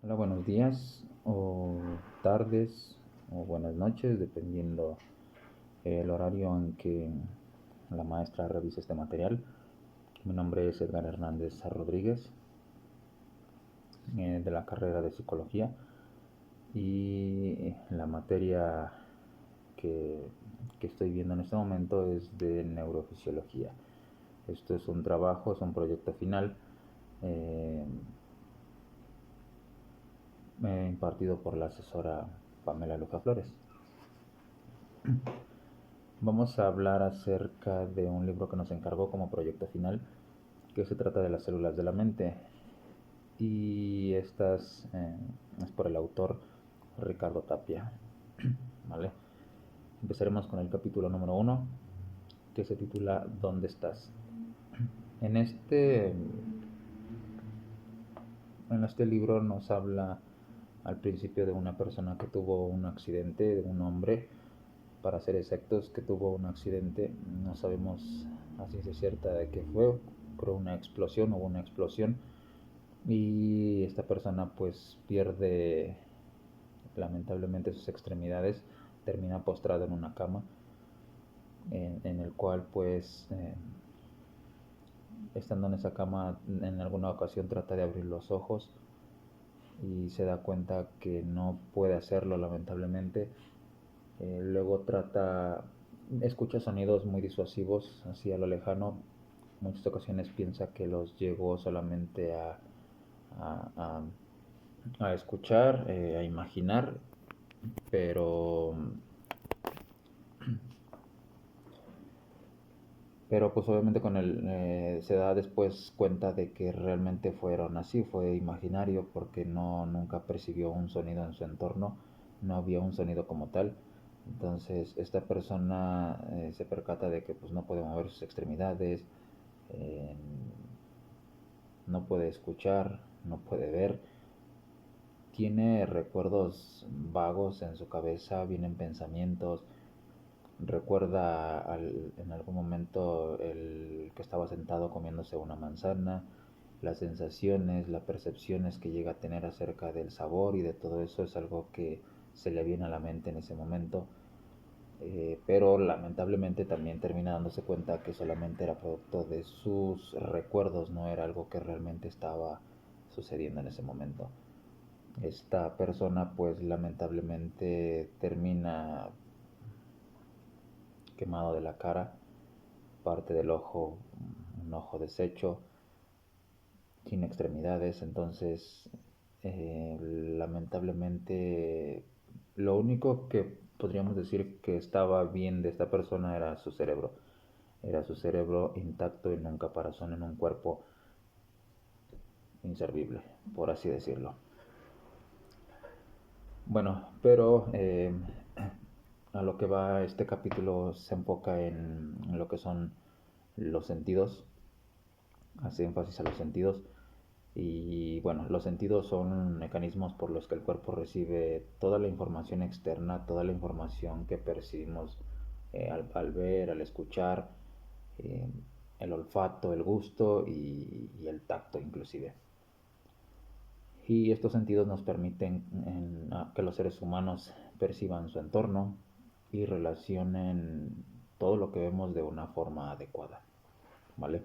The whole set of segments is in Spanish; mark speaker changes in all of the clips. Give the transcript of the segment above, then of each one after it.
Speaker 1: Hola, buenos días o tardes o buenas noches, dependiendo el horario en que la maestra revise este material. Mi nombre es Edgar Hernández Rodríguez, de la carrera de Psicología, y la materia que, que estoy viendo en este momento es de Neurofisiología. Esto es un trabajo, es un proyecto final eh, impartido por la asesora Pamela Luja Flores. Vamos a hablar acerca de un libro que nos encargó como proyecto final, que se trata de las células de la mente. Y estas es por el autor Ricardo Tapia. ¿Vale? Empezaremos con el capítulo número 1, que se titula ¿Dónde estás? En este libro nos habla al principio de una persona que tuvo un accidente, de un hombre, para ser exactos, que tuvo un accidente. No sabemos a ciencia cierta de qué fue, creo hubo una explosión, y esta persona pues pierde lamentablemente sus extremidades, termina postrado en una cama, en el cual pues estando en esa cama en alguna ocasión trata de abrir los ojos y se da cuenta que no puede hacerlo lamentablemente. Luego escucha sonidos muy disuasivos así a lo lejano. Muchas ocasiones piensa que los llegó solamente a, a- a escuchar, a imaginar, pero, pero pues obviamente se da después cuenta de que realmente fueron así, fue imaginario porque nunca percibió un sonido en su entorno, no había un sonido como tal. Entonces esta persona se percata de que pues no puede mover sus extremidades, eh, no puede escuchar, no puede ver, tiene recuerdos vagos en su cabeza, vienen pensamientos, recuerda en algún momento el que estaba sentado comiéndose una manzana, las sensaciones, las percepciones que llega a tener acerca del sabor y de todo eso es algo que se le viene a la mente en ese momento. Pero lamentablemente también termina dándose cuenta que solamente era producto de sus recuerdos, no era algo que realmente estaba sucediendo en ese momento. Esta persona pues lamentablemente termina quemado de la cara, parte del ojo, un ojo deshecho, sin extremidades. Entonces lamentablemente lo único que podríamos decir que estaba bien de esta persona era su cerebro intacto en un caparazón, en un cuerpo inservible, por así decirlo. Bueno, pero a lo que va este capítulo se enfoca en lo que son los sentidos, hace énfasis a los sentidos. Y bueno, los sentidos son mecanismos por los que el cuerpo recibe toda la información externa, toda la información que percibimos al ver, al escuchar, eh, el olfato, el gusto y el tacto inclusive. Y estos sentidos nos permiten que los seres humanos perciban su entorno y relacionen todo lo que vemos de una forma adecuada, ¿vale?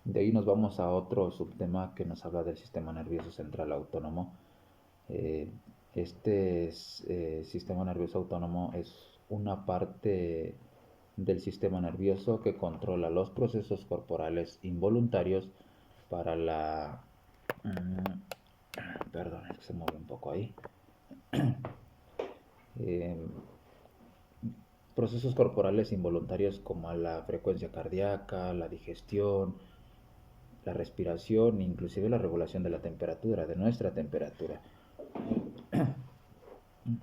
Speaker 1: De ahí nos vamos a otro subtema que nos habla del sistema nervioso central autónomo. Eh, sistema nervioso autónomo es una parte del sistema nervioso que controla los procesos corporales involuntarios para perdón, es que se movió un poco ahí. Eh, Procesos corporales involuntarios como la frecuencia cardíaca, la digestión, la respiración, inclusive la regulación de la temperatura, de nuestra temperatura.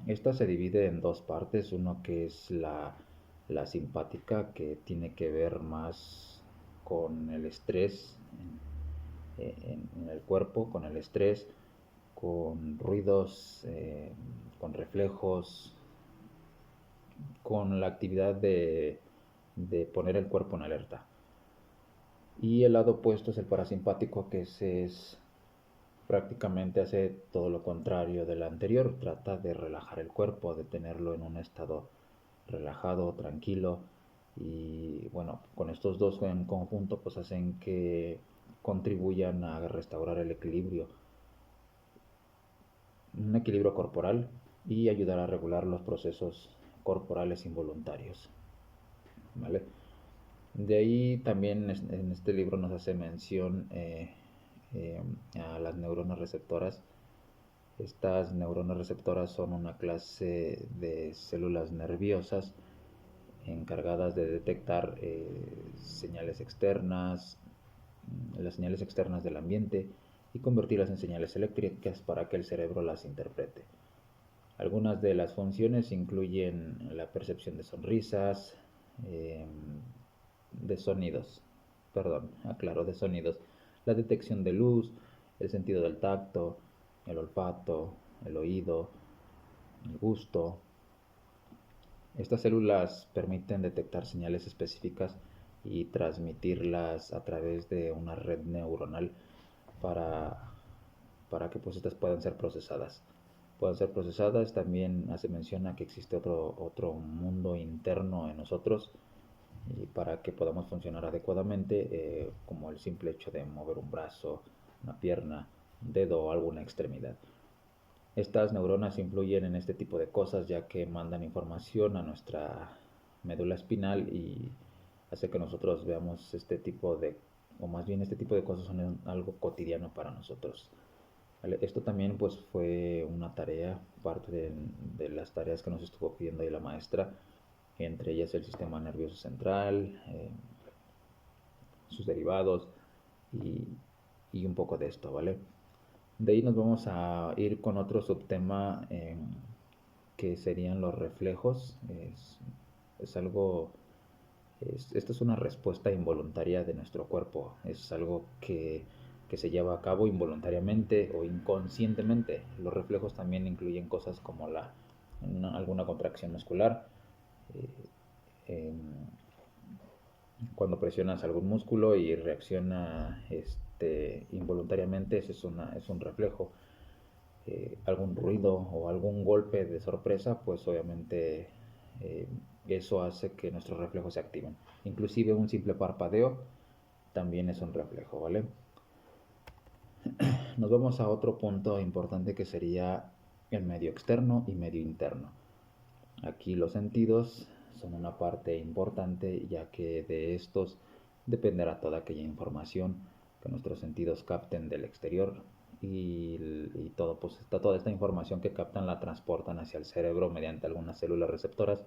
Speaker 1: Esta se divide en dos partes, uno que es la simpática, que tiene que ver más con el estrés en el cuerpo, con el estrés, con ruidos, con reflejos, con la actividad de poner el cuerpo en alerta. Y el lado opuesto es el parasimpático, que ese es prácticamente hace todo lo contrario de la anterior, trata de relajar el cuerpo, de tenerlo en un estado relajado, tranquilo, y bueno, con estos dos en conjunto pues hacen que contribuyan a restaurar el equilibrio, un equilibrio corporal, y ayudar a regular los procesos corporales involuntarios, ¿vale? De ahí también en este libro nos hace mención eh, a las neuronas receptoras. Estas neuronas receptoras son una clase de células nerviosas encargadas de detectar señales externas, las señales externas del ambiente, y convertirlas en señales eléctricas para que el cerebro las interprete. Algunas de las funciones incluyen la percepción de sonrisas, eh, de sonidos, perdón, aclaro, de sonidos, la detección de luz, el sentido del tacto, el olfato, el oído, el gusto. Estas células permiten detectar señales específicas y transmitirlas a través de una red neuronal para, para que pues estas puedan ser procesadas. Puedan ser procesadas, también hace mención a que existe otro mundo interno en nosotros, y para que podamos funcionar adecuadamente, como el simple hecho de mover un brazo, una pierna, un dedo o alguna extremidad. Estas neuronas influyen en este tipo de cosas, ya que mandan información a nuestra médula espinal y hace que nosotros veamos este tipo de, o más bien este tipo de cosas son algo cotidiano para nosotros. ¿Vale? Esto también pues fue una tarea, parte de las tareas que nos estuvo pidiendo ahí la maestra, entre ellas el sistema nervioso central, sus derivados y, y un poco de esto, ¿vale? De ahí nos vamos a ir con otro subtema, que serían los reflejos. Es algo, esto es una respuesta involuntaria de nuestro cuerpo. Es algo que se lleva a cabo involuntariamente o inconscientemente. Los reflejos también incluyen cosas como alguna contracción muscular. eh, em, Cuando presionas algún músculo y reacciona involuntariamente, ese es un reflejo. Algún ruido o algún golpe de sorpresa, pues obviamente eh, eso hace que nuestros reflejos se activen. Inclusive un simple parpadeo también es un reflejo, ¿vale? Nos vamos a otro punto importante, que sería el medio externo y medio interno. Aquí los sentidos son una parte importante, ya que de estos dependerá toda aquella información que nuestros sentidos capten del exterior, y todo, pues, toda esta información que captan la transportan hacia el cerebro mediante algunas células receptoras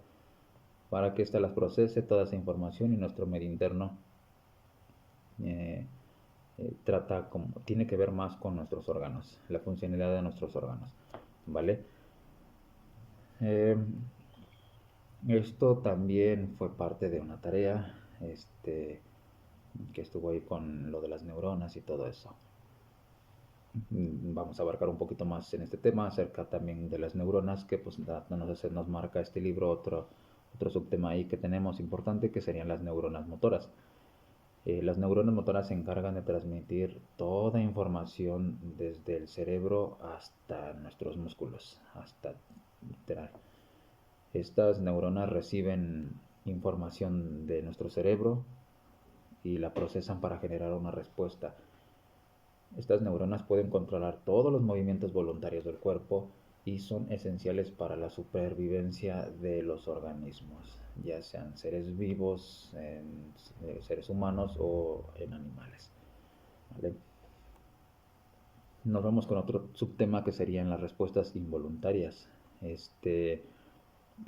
Speaker 1: para que ésta las procese toda esa información, y nuestro medio interno eh, tiene que ver más con nuestros órganos, la funcionalidad de nuestros órganos, ¿vale? Eh, Esto también fue parte de una tarea, que estuvo ahí con lo de las neuronas y todo eso. Vamos a abarcar un poquito más en este tema acerca también de las neuronas, que pues nos marca este libro otro subtema ahí que tenemos importante, que serían las neuronas motoras. Las neuronas motoras se encargan de transmitir toda información desde el cerebro hasta nuestros músculos, hasta literal. Estas neuronas reciben información de nuestro cerebro y la procesan para generar una respuesta. Estas neuronas pueden controlar todos los movimientos voluntarios del cuerpo y son esenciales para la supervivencia de los organismos, ya sean seres vivos, seres humanos o en animales, ¿vale? Nos vamos con otro subtema, que serían las respuestas involuntarias. Este,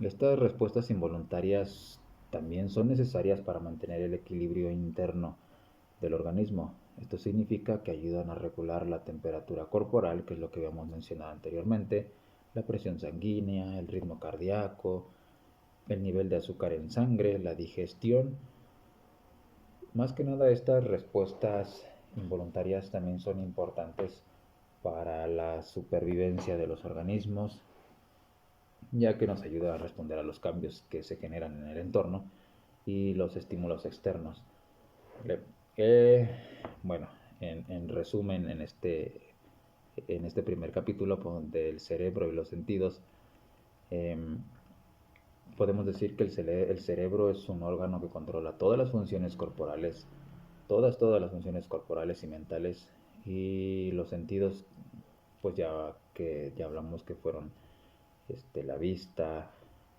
Speaker 1: Estas respuestas involuntarias también son necesarias para mantener el equilibrio interno del organismo. Esto significa que ayudan a regular la temperatura corporal, que es lo que habíamos mencionado anteriormente, la presión sanguínea, el ritmo cardíaco, el nivel de azúcar en sangre, la digestión. Más que nada, estas respuestas involuntarias también son importantes para la supervivencia de los organismos, ya que nos ayuda a responder a los cambios que se generan en el entorno y los estímulos externos. Bueno, en resumen, en este primer capítulo del cerebro y los sentidos, podemos decir que el cerebro es un órgano que controla todas las funciones corporales, todas las funciones corporales y mentales, y los sentidos, pues ya hablamos que fueron la vista,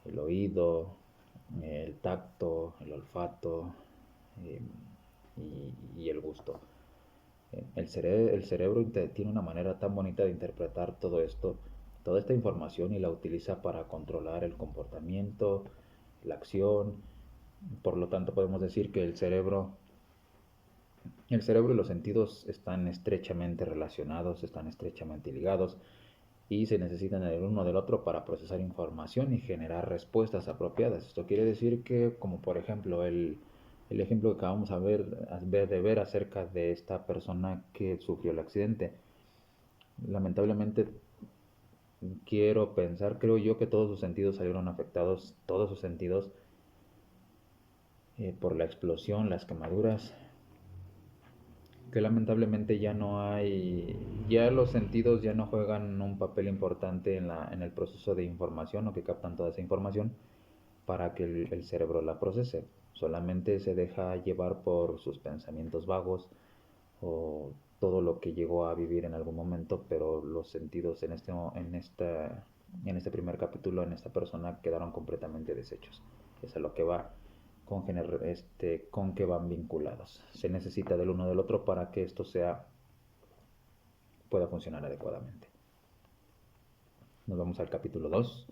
Speaker 1: el oído, el tacto, el olfato eh, y el gusto. El cerebro tiene una manera tan bonita de interpretar todo esto, toda esta información, y la utiliza para controlar el comportamiento, la acción. Por lo tanto, podemos decir que el cerebro y los sentidos están estrechamente relacionados, están estrechamente ligados, y se necesitan el uno del otro para procesar información y generar respuestas apropiadas. Esto quiere decir que, como por ejemplo el ejemplo que acabamos de ver acerca de esta persona que sufrió el accidente. Lamentablemente, creo yo que todos sus sentidos salieron afectados, todos sus sentidos, por la explosión, las quemaduras, que lamentablemente ya los sentidos ya no juegan un papel importante en el proceso de información, o que captan toda esa información para que el cerebro la procese. Solamente se deja llevar por sus pensamientos vagos o todo lo que llegó a vivir en algún momento, pero los sentidos en este primer capítulo, en esta persona, quedaron completamente deshechos. Es a lo que va con que van vinculados. Se necesita del uno del otro para que esto pueda funcionar adecuadamente. Nos vamos al capítulo 2,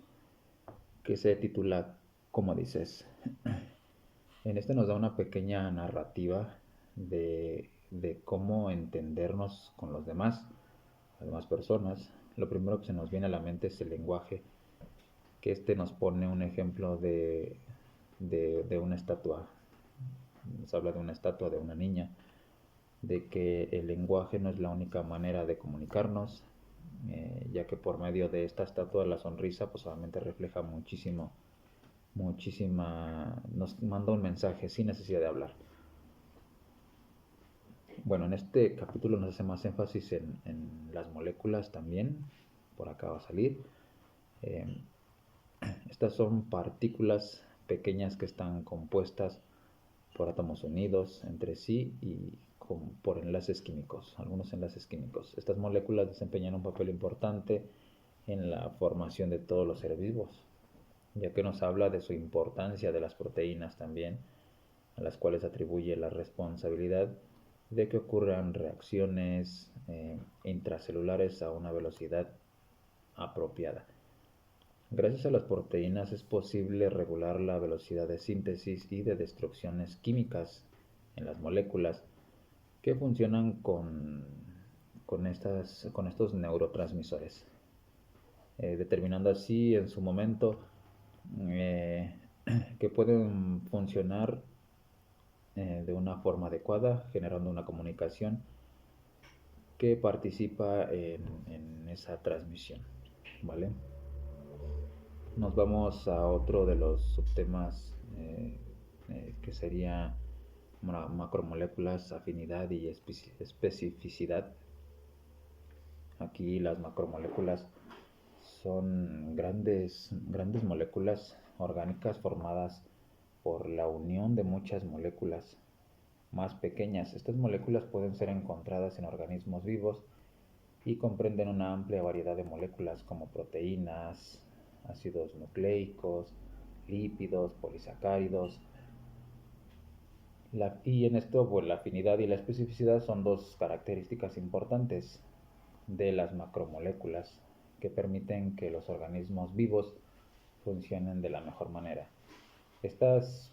Speaker 1: que se titula ¿Cómo dices? En este nos da una pequeña narrativa de cómo entendernos con las demás personas. Lo primero que se nos viene a la mente es el lenguaje, que nos pone un ejemplo de una estatua. Nos habla de una estatua de una niña, de que el lenguaje no es la única manera de comunicarnos, ya que por medio de esta estatua la sonrisa pues solamente refleja nos manda un mensaje sin necesidad de hablar. Bueno, en este capítulo nos hace más énfasis en las moléculas también. Por acá va a salir. Eh, Estas son partículas pequeñas que están compuestas por átomos unidos entre sí y por enlaces químicos, algunos enlaces químicos. Estas moléculas desempeñan un papel importante en la formación de todos los seres vivos, ya que nos habla de su importancia de las proteínas también, a las cuales atribuye la responsabilidad de que ocurran reacciones intracelulares a una velocidad apropiada. Gracias a las proteínas es posible regular la velocidad de síntesis y de destrucciones químicas en las moléculas que funcionan con estos neurotransmisores, determinando así en su momento eh, que pueden funcionar de una forma adecuada, generando una comunicación que participa en esa transmisión, ¿vale? Nos vamos a otro de los subtemas, que sería macromoléculas, afinidad y especificidad. Aquí las macromoléculas son grandes moléculas orgánicas formadas por la unión de muchas moléculas más pequeñas. Estas moléculas pueden ser encontradas en organismos vivos y comprenden una amplia variedad de moléculas como proteínas, ácidos nucleicos, lípidos, polisacáridos. Y en esto, pues, la afinidad y la especificidad son dos características importantes de las macromoléculas que permiten que los organismos vivos funcionen de la mejor manera. Estas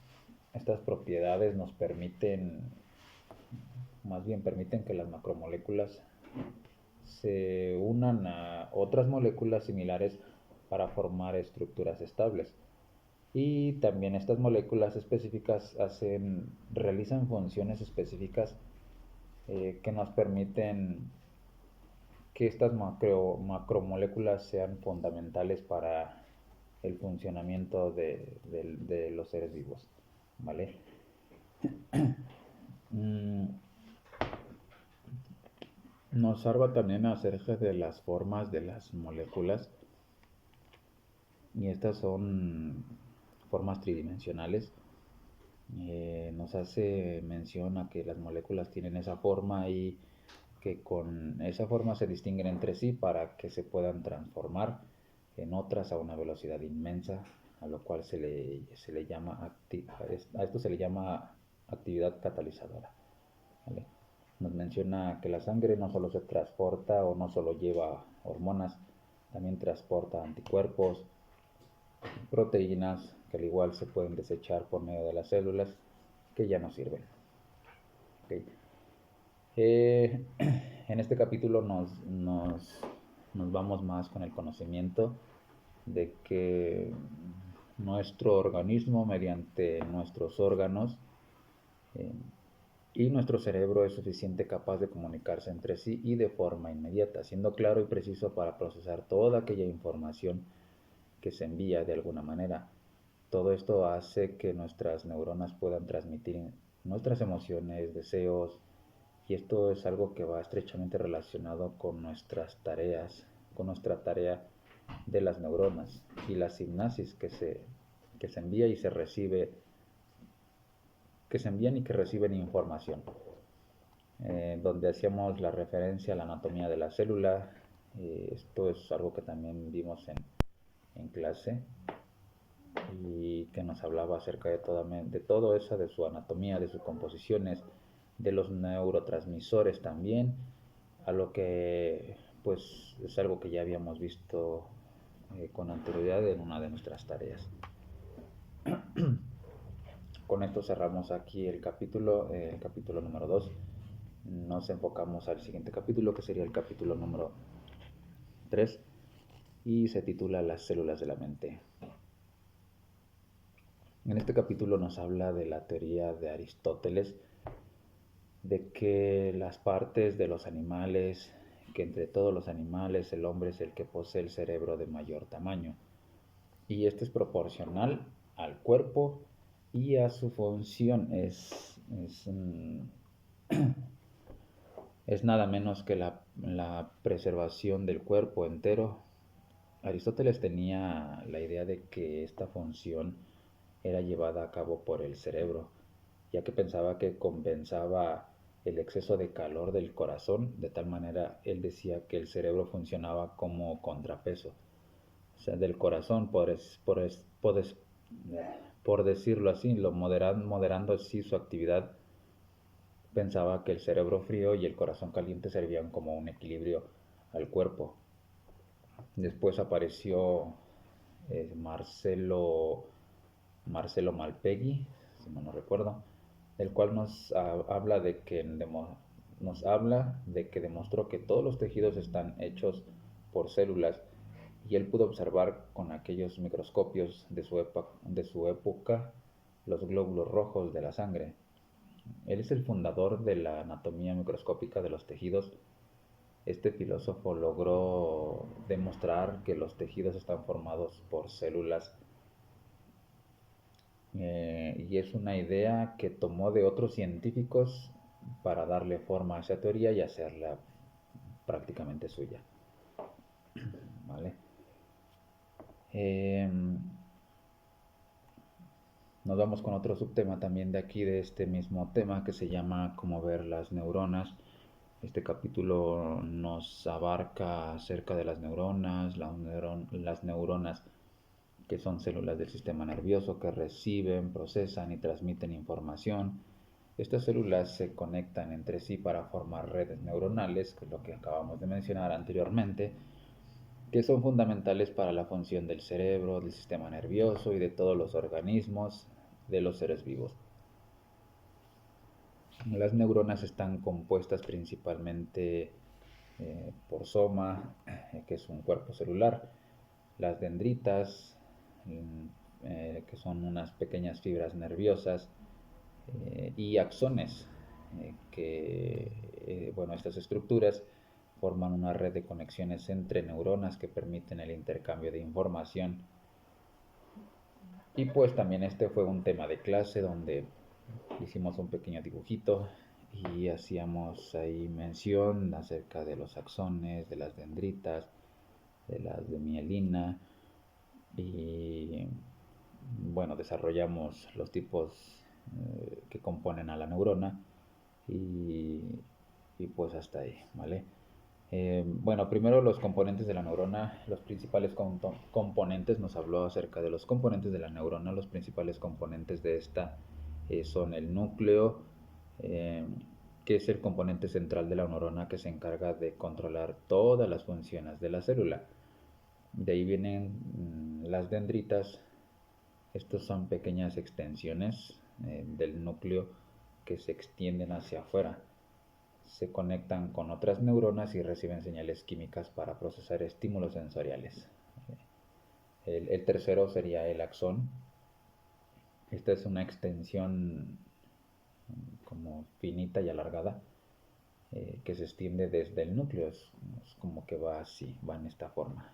Speaker 1: propiedades más bien permiten que las macromoléculas se unan a otras moléculas similares para formar estructuras estables. Y también estas moléculas específicas realizan funciones específicas, que nos permiten que estas macromoléculas sean fundamentales para el funcionamiento de los seres vivos, ¿vale? Nos habla también acerca de las formas de las moléculas y estas son formas tridimensionales. Nos hace mención a que las moléculas tienen esa forma y que con esa forma se distinguen entre sí para que se puedan transformar en otras a una velocidad inmensa, a lo cual se le llama a esto se le llama actividad catalizadora. ¿Vale? Nos menciona que la sangre no solo se transporta o no solo lleva hormonas, también transporta anticuerpos, proteínas que al igual se pueden desechar por medio de las células que ya no sirven. ¿Okay? Eh, en este capítulo nos vamos más con el conocimiento de que nuestro organismo, mediante nuestros órganos eh, y nuestro cerebro, es suficiente capaz de comunicarse entre sí y de forma inmediata, siendo claro y preciso para procesar toda aquella información que se envía de alguna manera. Todo esto hace que nuestras neuronas puedan transmitir nuestras emociones, deseos, y esto es algo que va estrechamente relacionado con nuestras tareas, con nuestra tarea de las neuronas y la sinapsis que se envía y se recibe, que se envían y que reciben información. Donde hacíamos la referencia a la anatomía de la célula. Esto es algo que también vimos en clase y que nos hablaba acerca de todo eso, de su anatomía, de sus composiciones, de los neurotransmisores también, a lo que pues es algo que ya habíamos visto con anterioridad en una de nuestras tareas. Con esto cerramos aquí el capítulo número 2. Nos enfocamos al siguiente capítulo, que sería el capítulo número 3, y se titula Las células de la mente. En este capítulo nos habla de la teoría de Aristóteles, de que las partes de los animales, que entre todos los animales el hombre es el que posee el cerebro de mayor tamaño, y este es proporcional al cuerpo y a su función. Es nada menos que la preservación del cuerpo entero. Aristóteles tenía la idea de que esta función era llevada a cabo por el cerebro, ya que pensaba que compensaba el exceso de calor del corazón. De tal manera, él decía que el cerebro funcionaba como contrapeso, o sea, del corazón, por decirlo así, moderando así su actividad. Pensaba que el cerebro frío y el corazón caliente servían como un equilibrio al cuerpo. Después apareció Marcelo Malpeghi, si mal no recuerdo, el cual nos habla de que demostró que todos los tejidos están hechos por células, y él pudo observar con aquellos microscopios de su época los glóbulos rojos de la sangre. Él es el fundador de la anatomía microscópica de los tejidos. Este filósofo logró demostrar que los tejidos están formados por células, y es una idea que tomó de otros científicos para darle forma a esa teoría y hacerla prácticamente suya. ¿Vale? Eh, Nos vamos con otro subtema también de aquí, de este mismo tema, que se llama Cómo ver las neuronas. Este capítulo nos abarca acerca de las neuronas, las neuronas que son células del sistema nervioso que reciben, procesan y transmiten información. Estas células se conectan entre sí para formar redes neuronales, que es lo que acabamos de mencionar anteriormente, que son fundamentales para la función del cerebro, del sistema nervioso y de todos los organismos de los seres vivos. Las neuronas están compuestas principalmente por soma, que es un cuerpo celular, las dendritas, que son unas pequeñas fibras nerviosas, y axones, bueno, estas estructuras forman una red de conexiones entre neuronas que permiten el intercambio de información. Y pues también este fue un tema de clase donde hicimos un pequeño dibujito y hacíamos ahí mención acerca de los axones, de las dendritas, de las de mielina y bueno, desarrollamos los tipos que componen a la neurona y, y pues hasta ahí, ¿vale? Bueno, primero los componentes de la neurona, los principales componentes, nos habló acerca de los componentes de la neurona, los principales componentes de esta son el núcleo, eh, que es el componente central de la neurona que se encarga de controlar todas las funciones de la célula. De ahí vienen las dendritas. Estos son pequeñas extensiones del núcleo que se extienden hacia afuera. Se conectan con otras neuronas y reciben señales químicas para procesar estímulos sensoriales. El tercero sería el axón. Esta es una extensión como finita y alargada que se extiende desde el núcleo. Es como que va así, va en esta forma.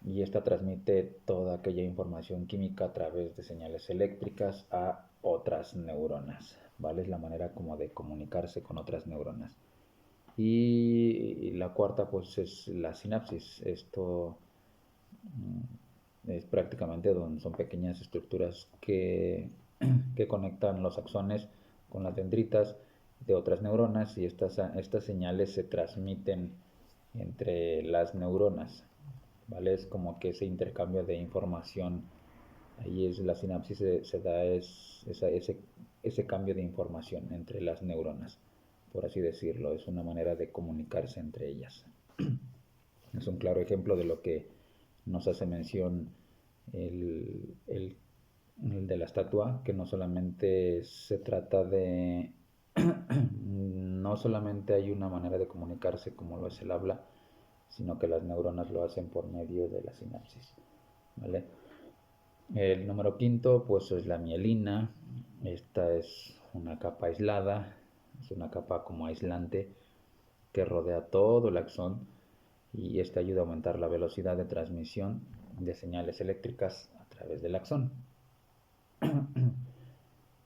Speaker 1: Y esta transmite toda aquella información química a través de señales eléctricas a otras neuronas, ¿vale? Es la manera como de comunicarse con otras neuronas. Y la cuarta pues es la sinapsis. Esto es prácticamente donde son pequeñas estructuras que conectan los axones con las dendritas de otras neuronas y estas señales se transmiten entre las neuronas, ¿vale? Es como que ese intercambio de información, ahí es la sinapsis, se da ese cambio de información entre las neuronas, por así decirlo, es una manera de comunicarse entre ellas. Es un claro ejemplo de lo que nos hace mención el de la estatua, que no solamente se trata de, no solamente hay una manera de comunicarse como lo es el habla, sino que las neuronas lo hacen por medio de la sinapsis, ¿vale? El número quinto, pues es la mielina. Esta es una capa aislada, es una capa como aislante que rodea todo el axón y esta ayuda a aumentar la velocidad de transmisión de señales eléctricas a través del axón.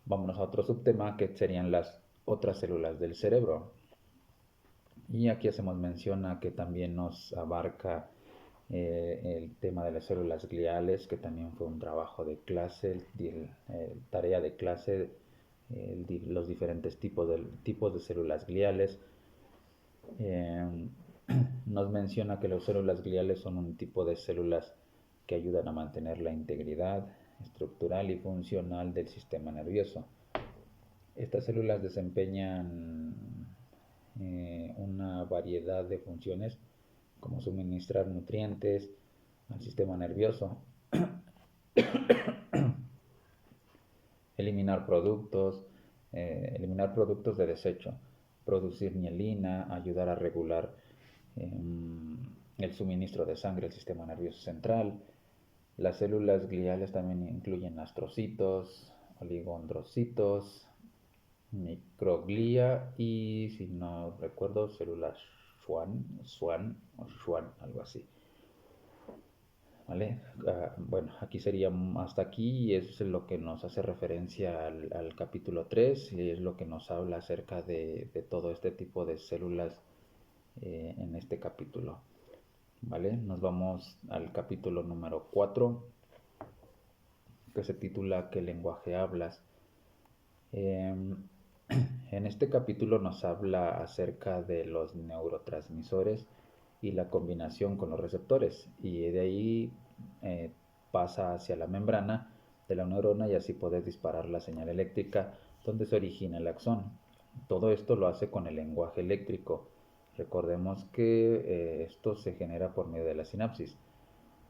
Speaker 1: Vámonos a otro subtema que serían las otras células del cerebro. Y aquí hacemos mención a que también nos abarca el tema de las células gliales, que también fue un trabajo de clase, tarea de clase, los diferentes tipos de células gliales. Eh, nos menciona que las células gliales son un tipo de células que ayudan a mantener la integridad estructural y funcional del sistema nervioso. Estas células desempeñan una variedad de funciones como suministrar nutrientes al sistema nervioso, eliminar productos de desecho, producir mielina, ayudar a regular el suministro de sangre al sistema nervioso central. Las células gliales también incluyen astrocitos, oligodendrocitos, microglia y, si no recuerdo, células Schwann, algo así. ¿Vale? Bueno, aquí sería hasta aquí y es lo que nos hace referencia al capítulo 3 y es lo que nos habla acerca de todo este tipo de células en este capítulo. ¿Vale? Nos vamos al capítulo número 4 que se titula ¿Qué lenguaje hablas? En este capítulo nos habla acerca de los neurotransmisores y la combinación con los receptores y de ahí pasa hacia la membrana de la neurona y así poder disparar la señal eléctrica donde se origina el axón. Todo esto lo hace con el lenguaje eléctrico. Recordemos que esto se genera por medio de la sinapsis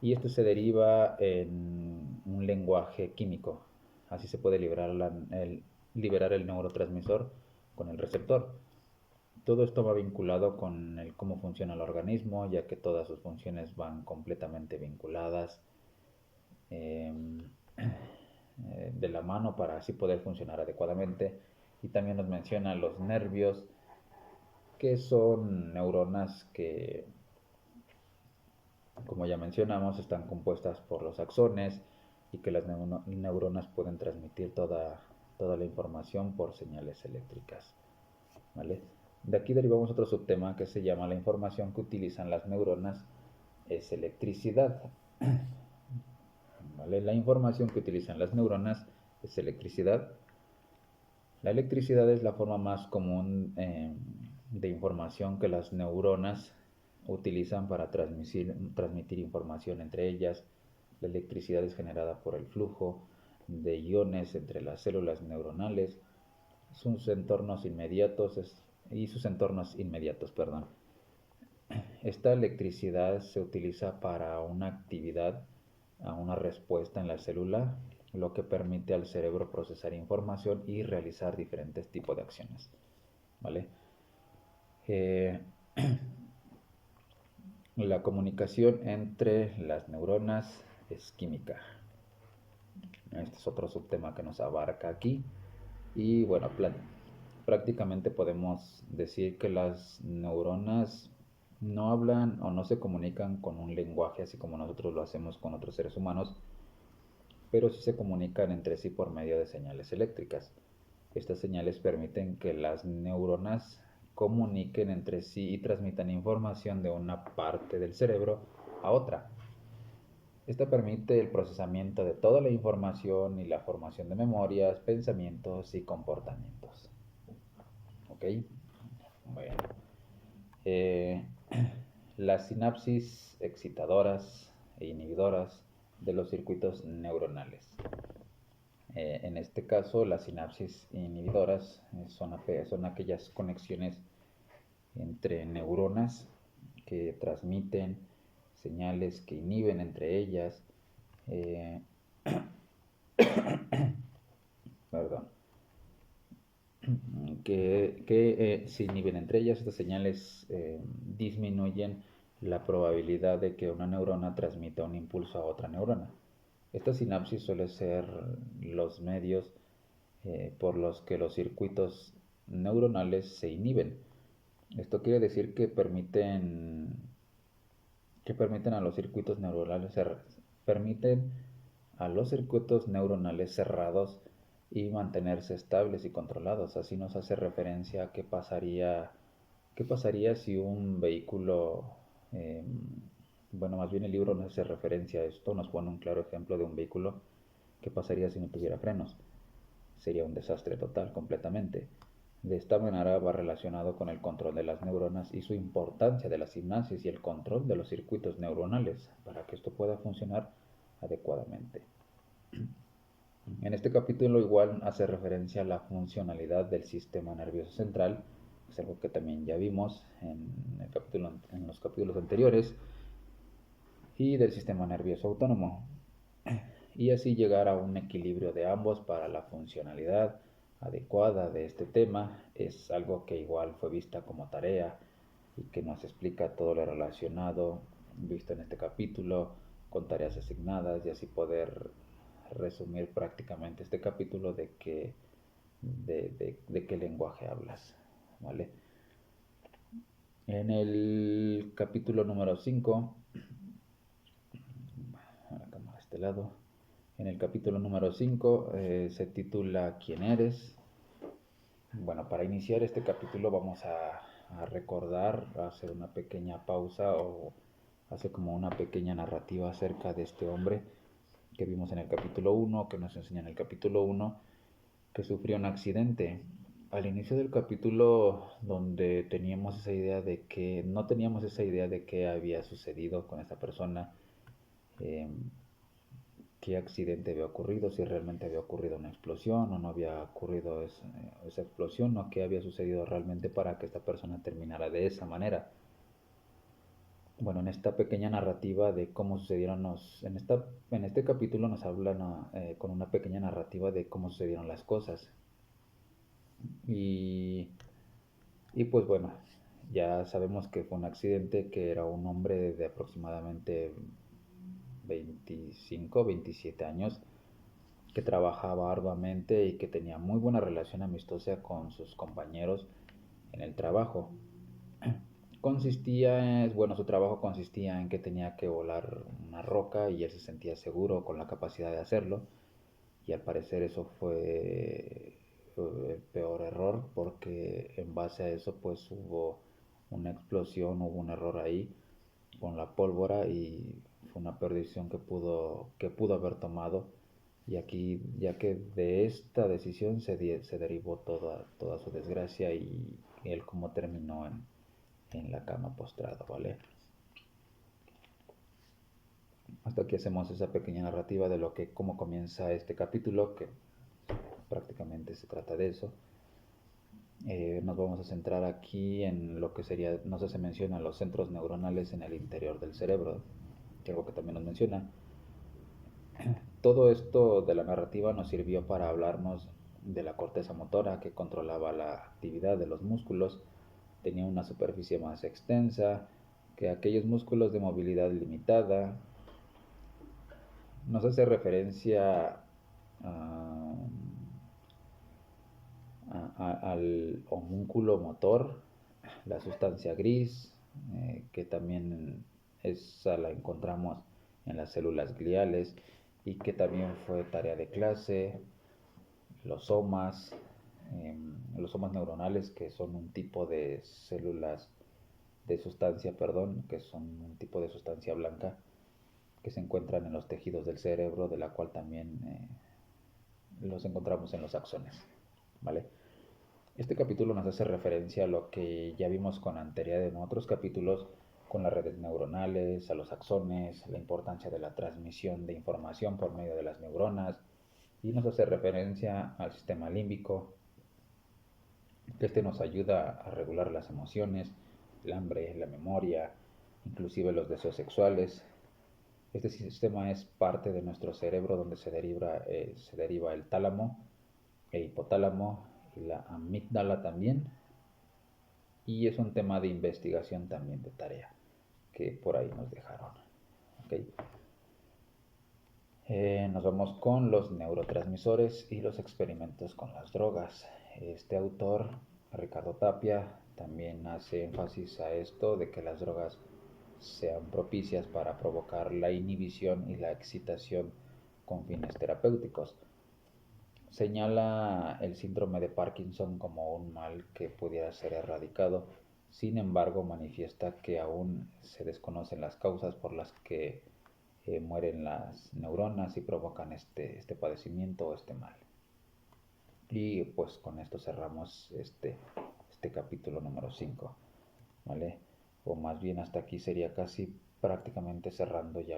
Speaker 1: y esto se deriva en un lenguaje químico. Así se puede liberar el neurotransmisor con el receptor. Todo esto va vinculado con cómo funciona el organismo, ya que todas sus funciones van completamente vinculadas eh, de la mano para así poder funcionar adecuadamente. Y también nos menciona los nervios, que son neuronas que, como ya mencionamos, están compuestas por los axones y que las neuronas pueden transmitir toda la información por señales eléctricas, ¿vale? De aquí derivamos otro subtema que se llama la información que utilizan las neuronas es electricidad, ¿vale? La información que utilizan las neuronas es electricidad. La electricidad es la forma más común de información que las neuronas utilizan para transmitir información entre ellas. La electricidad es generada por el flujo de iones entre las células neuronales, sus entornos inmediatos perdón. Esta electricidad se utiliza para una actividad, a una respuesta en la célula, lo que permite al cerebro procesar información y realizar diferentes tipos de acciones, ¿vale? La comunicación entre las neuronas es química. Este es otro subtema que nos abarca aquí. Y bueno, prácticamente podemos decir que las neuronas no hablan o no se comunican con un lenguaje así como nosotros lo hacemos con otros seres humanos, pero sí se comunican entre sí por medio de señales eléctricas. Estas señales permiten que las neuronas comuniquen entre sí y transmitan información de una parte del cerebro a otra. Esta permite el procesamiento de toda la información y la formación de memorias, pensamientos y comportamientos. ¿Ok? Bueno. Eh, las sinapsis excitadoras e inhibidoras de los circuitos neuronales. En este caso, las sinapsis inhibidoras son aquellas conexiones entre neuronas que transmiten señales que inhiben entre ellas, eh, perdón, que se inhiben entre ellas. Estas señales disminuyen la probabilidad de que una neurona transmita un impulso a otra neurona. Esta sinapsis suele ser los medios por los que los circuitos neuronales se inhiben. Esto quiere decir que permiten a los circuitos neuronales permiten a los circuitos neuronales cerrados y mantenerse estables y controlados. Así nos hace referencia a qué pasaría si un vehículo, eh, bueno, más bien el libro nos hace referencia a esto, nos pone un claro ejemplo de un vehículo. ¿Qué pasaría si no tuviera frenos? Sería un desastre total, completamente. De esta manera va relacionado con el control de las neuronas y su importancia de la sinapsis y el control de los circuitos neuronales para que esto pueda funcionar adecuadamente. En este capítulo igual hace referencia a la funcionalidad del sistema nervioso central, es algo que también ya vimos en los capítulos anteriores, y del sistema nervioso autónomo, y así llegar a un equilibrio de ambos para la funcionalidad adecuada de este tema. Es algo que igual fue vista como tarea y que nos explica todo lo relacionado visto en este capítulo con tareas asignadas, y así poder resumir prácticamente este capítulo de qué lenguaje hablas, ¿vale? En el capítulo número 5, la cámara a este lado, en el capítulo número 5 se titula ¿Quién eres? Bueno, para iniciar este capítulo vamos a recordar, a hacer una pequeña pausa o hacer como una pequeña narrativa acerca de este hombre que vimos en el capítulo 1, que nos enseña en el capítulo 1, que sufrió un accidente. Al inicio del capítulo, donde teníamos esa idea de que no teníamos esa idea de qué había sucedido con esta persona, eh, qué accidente había ocurrido, si realmente había ocurrido una explosión o no había ocurrido esa explosión, o qué había sucedido realmente para que esta persona terminara de esa manera. Bueno, en esta pequeña narrativa de cómo sucedieron en este capítulo nos hablan con una pequeña narrativa de cómo sucedieron las cosas. Y, y pues bueno, ya sabemos que fue un accidente, que era un hombre de aproximadamente 25, 27 años, que trabajaba arduamente y que tenía muy buena relación amistosa con sus compañeros en el trabajo. Su trabajo consistía en que tenía que volar una roca y él se sentía seguro con la capacidad de hacerlo, y al parecer eso fue el peor error, porque en base a eso pues hubo una explosión, hubo un error ahí con la pólvora y fue una perdición que pudo haber tomado. Y aquí, ya que de esta decisión se derivó toda su desgracia y él como terminó en la cama postrado, ¿vale? Hasta aquí hacemos esa pequeña narrativa de cómo comienza este capítulo, que prácticamente se trata de eso. Nos vamos a centrar aquí en lo que sería, no sé, se mencionan los centros neuronales en el interior del cerebro, que es algo que también nos menciona. Todo esto de la narrativa nos sirvió para hablarnos de la corteza motora que controlaba la actividad de los músculos, tenía una superficie más extensa que aquellos músculos de movilidad limitada. Nos hace referencia a, al homúnculo motor, la sustancia gris, que también esa la encontramos en las células gliales y que también fue tarea de clase, los somas, los somas neuronales, que son un tipo de células de sustancia, perdón, que son un tipo de sustancia blanca que se encuentran en los tejidos del cerebro, de la cual también los encontramos en los axones, ¿vale? Este capítulo nos hace referencia a lo que ya vimos con anterioridad en otros capítulos, con las redes neuronales, a los axones, la importancia de la transmisión de información por medio de las neuronas, y nos hace referencia al sistema límbico, que este nos ayuda a regular las emociones, el hambre, la memoria, inclusive los deseos sexuales. Este sistema es parte de nuestro cerebro donde se deriva el tálamo, el hipotálamo y la amígdala también. Y es un tema de investigación también de tarea que por ahí nos dejaron. ¿Okay? Nos vamos con los neurotransmisores y los experimentos con las drogas. Este autor, Ricardo Tapia, también hace énfasis a esto de que las drogas sean propicias para provocar la inhibición y la excitación con fines terapéuticos. Señala el síndrome de Parkinson como un mal que pudiera ser erradicado, sin embargo manifiesta que aún se desconocen las causas por las que mueren las neuronas y provocan este padecimiento o este mal. Y pues con esto cerramos este capítulo número 5, ¿vale? O más bien hasta aquí sería casi prácticamente cerrando ya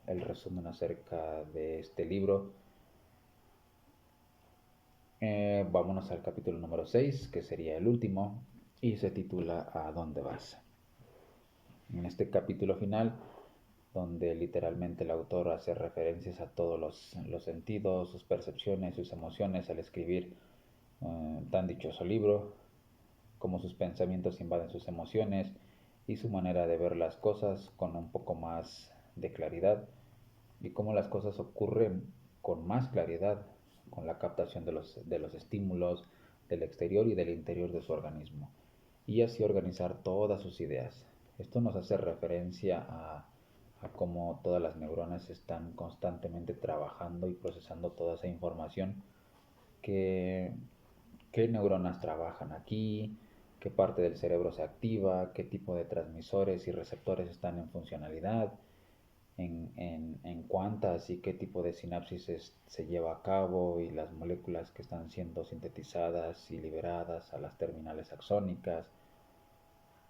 Speaker 1: el resumen acerca de este libro. Vámonos al capítulo número 6, que sería el último, y se titula ¿A dónde vas? En este capítulo final, donde literalmente el autor hace referencias a todos los sentidos, sus percepciones, sus emociones al escribir tan dichoso libro, cómo sus pensamientos invaden sus emociones y su manera de ver las cosas con un poco más de claridad, y cómo las cosas ocurren con más claridad con la captación de los estímulos del exterior y del interior de su organismo, y así organizar todas sus ideas. Esto nos hace referencia a cómo todas las neuronas están constantemente trabajando y procesando toda esa información, que qué neuronas trabajan aquí, qué parte del cerebro se activa, qué tipo de transmisores y receptores están en funcionalidad, en cuántas y qué tipo de sinapsis se lleva a cabo, y las moléculas que están siendo sintetizadas y liberadas a las terminales axónicas,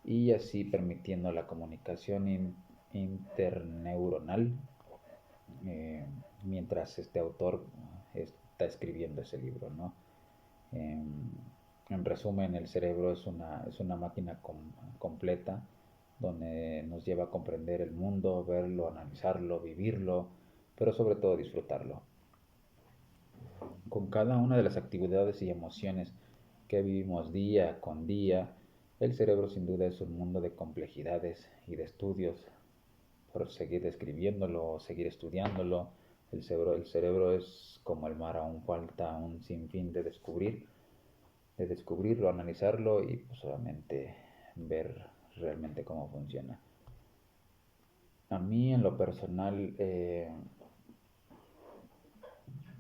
Speaker 1: y así permitiendo la comunicación interneuronal, eh, mientras este autor está escribiendo ese libro, ¿no? En resumen, el cerebro es una máquina completa, donde nos lleva a comprender el mundo, verlo, analizarlo, vivirlo, pero sobre todo disfrutarlo. Con cada una de las actividades y emociones que vivimos día con día, el cerebro sin duda es un mundo de complejidades y de estudios. Por seguir describiéndolo o seguir estudiándolo, el cerebro es como el mar, aún falta un sinfín de descubrirlo, analizarlo y pues obviamente ver realmente cómo funciona. A mí en lo personal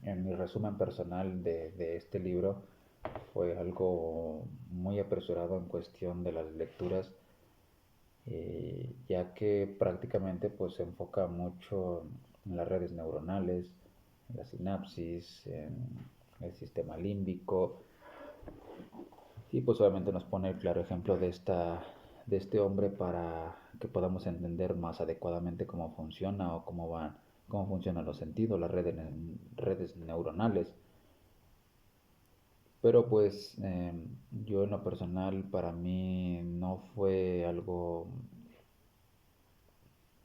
Speaker 1: en mi resumen personal de este libro, fue algo muy apresurado en cuestión de las lecturas, ya que prácticamente pues se enfoca mucho en las redes neuronales, en la sinapsis, en el sistema límbico, y pues obviamente nos pone el claro ejemplo de este hombre para que podamos entender más adecuadamente cómo funciona o cómo funcionan los sentidos, las redes neuronales. Pero pues yo en lo personal para mí no fue algo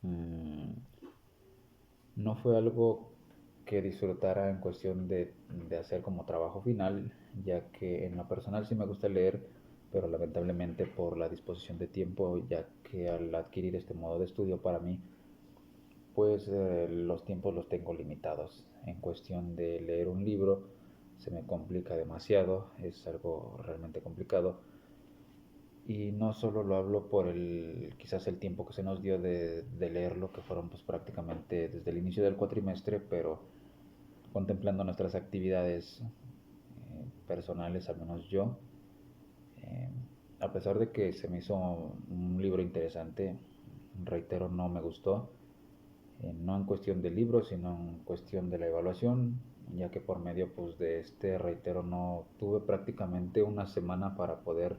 Speaker 1: mm, no fue algo que disfrutara en cuestión de hacer como trabajo final, ya que en lo personal sí me gusta leer, pero lamentablemente por la disposición de tiempo, ya que al adquirir este modo de estudio para mí, pues los tiempos los tengo limitados. En cuestión de leer un libro, se me complica demasiado, es algo realmente complicado. Y no solo lo hablo por quizás el tiempo que se nos dio de leerlo, que fueron pues prácticamente desde el inicio del cuatrimestre, pero contemplando nuestras actividades personales, al menos yo, eh, a pesar de que se me hizo un libro interesante, reitero, no me gustó, no en cuestión del libro, sino en cuestión de la evaluación, ya que por medio pues de este, reitero, no tuve prácticamente una semana para poder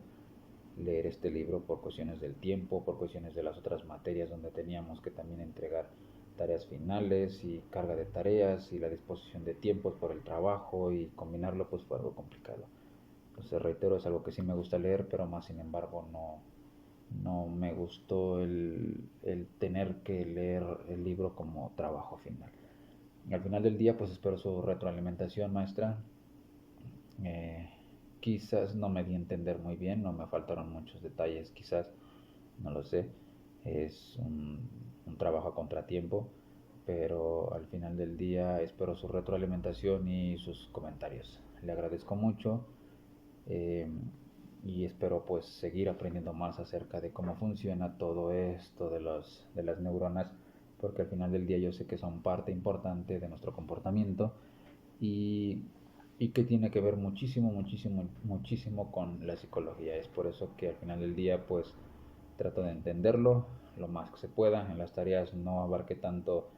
Speaker 1: leer este libro por cuestiones del tiempo, por cuestiones de las otras materias donde teníamos que también entregar tareas finales y carga de tareas y la disposición de tiempos por el trabajo, y combinarlo pues fue algo complicado. Entonces reitero, es algo que sí me gusta leer, pero más sin embargo no me gustó el tener que leer el libro como trabajo final. Y al final del día pues espero su retroalimentación, maestra. Eh, Quizás no me di a entender muy bien, no me faltaron muchos detalles, quizás, no lo sé. Es un trabajo a contratiempo, pero al final del día espero su retroalimentación y sus comentarios. Le agradezco mucho, eh, y espero pues seguir aprendiendo más acerca de cómo funciona todo esto de las neuronas, porque al final del día yo sé que son parte importante de nuestro comportamiento, y, y que tiene que ver muchísimo, muchísimo, muchísimo con la psicología. Es por eso que al final del día pues trato de entenderlo lo más que se pueda. En las tareas no abarque tanto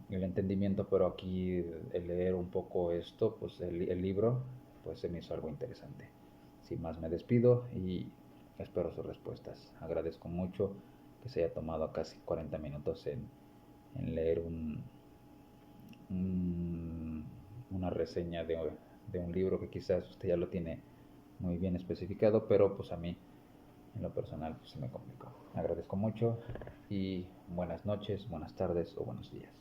Speaker 1: el entendimiento, pero aquí el leer un poco esto, pues el libro, pues se me hizo algo interesante. Sin más me despido y espero sus respuestas. Agradezco mucho que se haya tomado casi 40 minutos en leer una reseña de un libro que quizás usted ya lo tiene muy bien especificado, pero pues a mí en lo personal pues, se me complicó. Agradezco mucho y buenas noches, buenas tardes o buenos días.